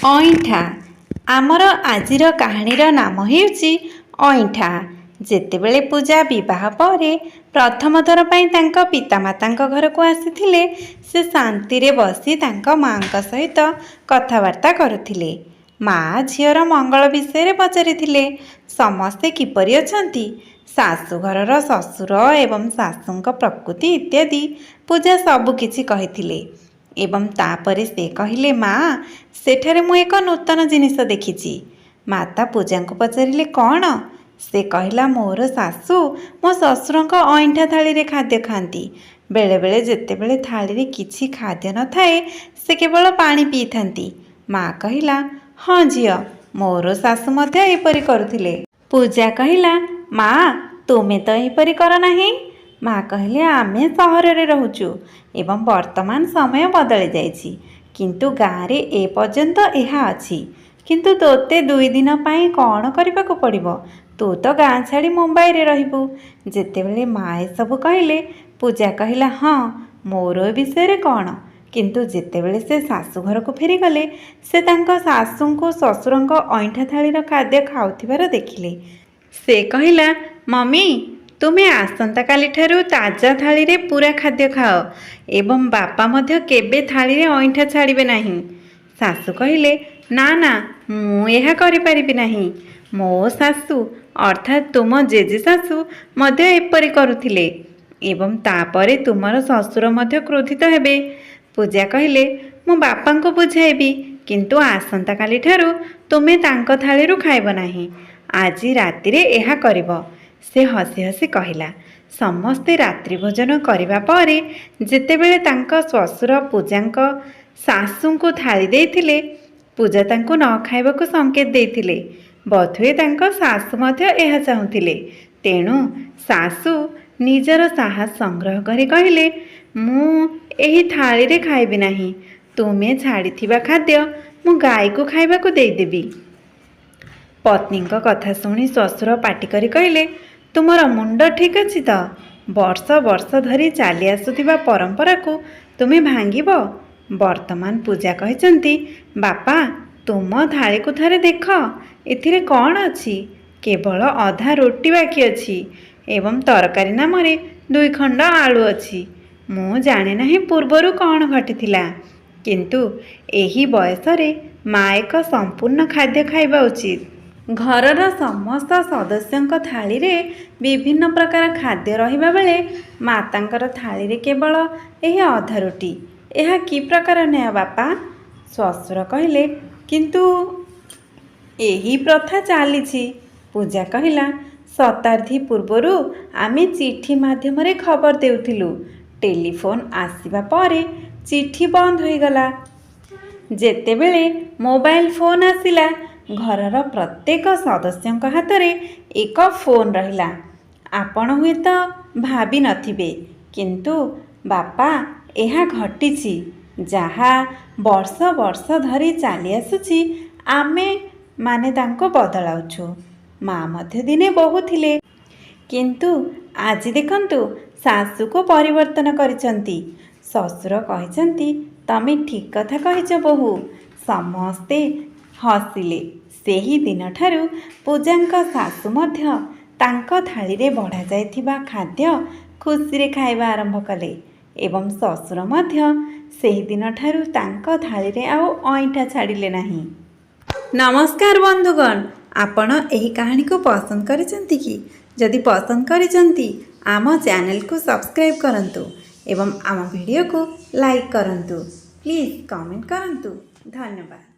ଅଇଁଠା। ଆମର ଆଜିର କାହାଣୀର ନାମ ହେଉଛି ଅଇଁଠା। ଯେତେବେଳେ ପୂଜା ବିବାହ ପରେ ପ୍ରଥମ ଥର ପାଇଁ ତାଙ୍କ ପିତାମାତାଙ୍କ ଘରକୁ ଆସିଥିଲେ, ସେ ଶାନ୍ତିରେ ବସି ତାଙ୍କ ମାଆଙ୍କ ସହିତ କଥାବାର୍ତ୍ତା କରୁଥିଲେ। ମା' ଝିଅର ମଙ୍ଗଳ ବିଷୟରେ ପଚାରିଥିଲେ। ସମସ୍ତେ କିପରି ଅଛନ୍ତି, ଶାଶୁଘରର ଶ୍ୱଶୁର ଏବଂ ଶାଶୁଙ୍କ ପ୍ରକୃତି ଇତ୍ୟାଦି ପୂଜା ସବୁକିଛି କହିଥିଲେ। ଏବଂ ତାପରେ ସେ କହିଲେ, ମା', ସେଠାରେ ମୁଁ ଏକ ନୂତନ ଜିନିଷ ଦେଖିଛି। ମାତା ପୂଜାଙ୍କୁ ପଚାରିଲେ, କ'ଣ? ସେ କହିଲା, ମୋର ଶାଶୁ ମୋ ଶ୍ୱଶୁରଙ୍କ ଅଇଁଠା ଥାଳିରେ ଖାଦ୍ୟ ଖାଆନ୍ତି। ବେଳେବେଳେ ଯେତେବେଳେ ଥାଳିରେ କିଛି ଖାଦ୍ୟ ନଥାଏ, ସେ କେବଳ ପାଣି ପିଇଥାନ୍ତି। ମା' କହିଲା, ହଁ ଝିଅ, ମୋର ଶାଶୁ ମଧ୍ୟ ଏପରି କରୁଥିଲେ। ପୂଜା କହିଲା, ମା', ତୁମେ ତ ଏହିପରି କର ନାହିଁ। ମା' କହିଲେ, ଆମେ ସହରରେ ରହୁଛୁ ଏବଂ ବର୍ତ୍ତମାନ ସମୟ ବଦଳି ଯାଇଛି, କିନ୍ତୁ ଗାଁରେ ଏପର୍ଯ୍ୟନ୍ତ ଏହା ଅଛି। କିନ୍ତୁ ତୋତେ 2 ଦିନ ପାଇଁ କ'ଣ କରିବାକୁ ପଡ଼ିବ? ତୁ ତ ଗାଁ ଛାଡ଼ି ମୁମ୍ବାଇରେ ରହିବୁ। ଯେତେବେଳେ ମା' ଏସବୁ କହିଲେ, ପୂଜା କହିଲା, ହଁ, ମୋର ଏ ବିଷୟରେ କ'ଣ? କିନ୍ତୁ ଯେତେବେଳେ ସେ ଶାଶୁଘରକୁ ଫେରିଗଲେ, ସେ ତାଙ୍କ ଶାଶୁଙ୍କୁ ଶ୍ୱଶୁରଙ୍କ ଅଇଁଠା ଥାଳିର ଖାଦ୍ୟ ଖାଉଥିବାର ଦେଖିଲେ। ସେ କହିଲା, ମମି, ତୁମେ ଆସନ୍ତାକାଲିଠାରୁ ତାଜା ଥାଳିରେ ପୂରା ଖାଦ୍ୟ ଖାଅ ଏବଂ ବାପା ମଧ୍ୟ କେବେ ଥାଳିରେ ଅଇଁଠା ଛାଡ଼ିବେ ନାହିଁ। ଶାଶୁ କହିଲେ, ନା ନା, ମୁଁ ଏହା କରିପାରିବି ନାହିଁ। ମୋ ଶାଶୁ ଅର୍ଥାତ୍ ତୁମ ଜେଜେ ଶାଶୁ ମଧ୍ୟ ଏପରି କରୁଥିଲେ ଏବଂ ତାପରେ ତୁମର ଶ୍ୱଶୁର ମଧ୍ୟ କ୍ରୋଧିତ ହେବେ। ପୂଜା କହିଲେ, ମୁଁ ବାପାଙ୍କୁ ବୁଝାଇବି, କିନ୍ତୁ ଆସନ୍ତାକାଲିଠାରୁ ତୁମେ ତାଙ୍କ ଥାଳିରୁ ଖାଇବ ନାହିଁ। ଆଜି ରାତିରେ ଏହା କରିବ। ସେ ହସି ହସି କହିଲା। ସମସ୍ତେ ରାତ୍ରି ଭୋଜନ କରିବା ପରେ ଯେତେବେଳେ ତାଙ୍କ ଶ୍ୱଶୁର ପୂଜାଙ୍କ ଶାଶୁଙ୍କୁ ଥାଳି ଦେଇଥିଲେ, ପୂଜା ତାଙ୍କୁ ନ ଖାଇବାକୁ ସଂକେତ ଦେଇଥିଲେ। ବୋଧହୁଏ ତାଙ୍କ ଶାଶୁ ମଧ୍ୟ ଏହା ଚାହୁଁଥିଲେ। ତେଣୁ ଶାଶୁ ନିଜର ସାହସ ସଂଗ୍ରହ କରି କହିଲେ, ମୁଁ ଏହି ଥାଳିରେ ଖାଇବି ନାହିଁ। ତୁମେ ଛାଡ଼ିଥିବା ଖାଦ୍ୟ ମୁଁ ଗାଈକୁ ଖାଇବାକୁ ଦେଇଦେବି। ପତ୍ନୀଙ୍କ କଥା ଶୁଣି ଶ୍ୱଶୁର ପାଟି କରି କହିଲେ, ତୁମର ମୁଣ୍ଡ ଠିକ୍ ଅଛି ତ? ବର୍ଷ ବର୍ଷ ଧରି ଚାଲି ଆସୁଥିବା ପରମ୍ପରାକୁ ତୁମେ ଭାଙ୍ଗିବ? ବର୍ତ୍ତମାନ ପୂଜା କହିଛନ୍ତି, ବାପା, ତୁମ ଥାଳିକୁ ଥରେ ଦେଖ। ଏଥିରେ କ'ଣ ଅଛି? କେବଳ ଅଧା ରୁଟି ବାକି ଅଛି ଏବଂ ତରକାରୀ ନାମରେ 2 ଖଣ୍ଡ ଆଳୁ ଅଛି। ମୁଁ ଜାଣେ ନାହିଁ ପୂର୍ବରୁ କ'ଣ ଘଟିଥିଲା, କିନ୍ତୁ ଏହି ବୟସରେ ମା' ଏକ ସମ୍ପୂର୍ଣ୍ଣ ଖାଦ୍ୟ ଖାଇବା ଉଚିତ। ଘରର ସମସ୍ତ ସଦସ୍ୟଙ୍କ ଥାଳିରେ ବିଭିନ୍ନ ପ୍ରକାର ଖାଦ୍ୟ ରହିବା ବେଳେ ମାତାଙ୍କର ଥାଳିରେ କେବଳ ଏହି ଅଧା ରୁଟି। ଏହା କି ପ୍ରକାର ନ୍ୟାୟ ବାପା? ଶ୍ୱଶୁର କହିଲେ, କିନ୍ତୁ ଏହି ପ୍ରଥା ଚାଲିଛି। ପୂଜା କହିଲା, ଶତାବ୍ଦୀ ପୂର୍ବରୁ ଆମେ ଚିଠି ମାଧ୍ୟମରେ ଖବର ଦେଉଥିଲୁ। ଟେଲିଫୋନ୍ ଆସିବା ପରେ ଚିଠି ବନ୍ଦ ହୋଇଗଲା। ଯେତେବେଳେ ମୋବାଇଲ ଫୋନ୍ ଆସିଲା, ଘରର ପ୍ରତ୍ୟେକ ସଦସ୍ୟଙ୍କ ହାତରେ ଏକ ଫୋନ୍ ରହିଲା। ଆପଣ ହୁଏତ ଭାବି ନଥିବେ, କିନ୍ତୁ ବାପା, ଏହା ଘଟିଛି। ଯାହା ବର୍ଷ ବର୍ଷ ଧରି ଚାଲି ଆସୁଛି, ଆମେ ମାନେ ତାଙ୍କୁ ବଦଳାଉଛୁ। ମା' ମଧ୍ୟ ଦିନେ ବୋହୂ ଥିଲେ, କିନ୍ତୁ ଆଜି ଦେଖନ୍ତୁ ଶାଶୁକୁ ପରିବର୍ତ୍ତନ କରିଛନ୍ତି। ଶ୍ୱଶୁର କହିଛନ୍ତି, ତମେ ଠିକ୍ କଥା କହିଛ ବୋହୂ। ସମସ୍ତେ ହସିଲେ। ସେହି ଦିନଠାରୁ ପୂଜାଙ୍କ ଶାଶୁ ମଧ୍ୟ ତାଙ୍କ ଥାଳିରେ ବଢ଼ାଯାଇଥିବା ଖାଦ୍ୟ ଖୁସିରେ ଖାଇବା ଆରମ୍ଭ କଲେ ଏବଂ ଶ୍ୱଶୁର ମଧ୍ୟ ସେହିଦିନଠାରୁ ତାଙ୍କ ଥାଳିରେ ଆଉ ଅଇଁଠା ଛାଡ଼ିଲେ ନାହିଁ। ନମସ୍କାର ବନ୍ଧୁଗଣ, ଆପଣ ଏହି କାହାଣୀକୁ ପସନ୍ଦ କରିଛନ୍ତି କି? ଯଦି ପସନ୍ଦ କରିଛନ୍ତି, ଆମ ଚ୍ୟାନେଲକୁ ସବସ୍କ୍ରାଇବ୍ କରନ୍ତୁ ଏବଂ ଆମ ଭିଡ଼ିଓକୁ ଲାଇକ୍ କରନ୍ତୁ। ପ୍ଲିଜ୍ କମେଣ୍ଟ କରନ୍ତୁ। ଧନ୍ୟବାଦ।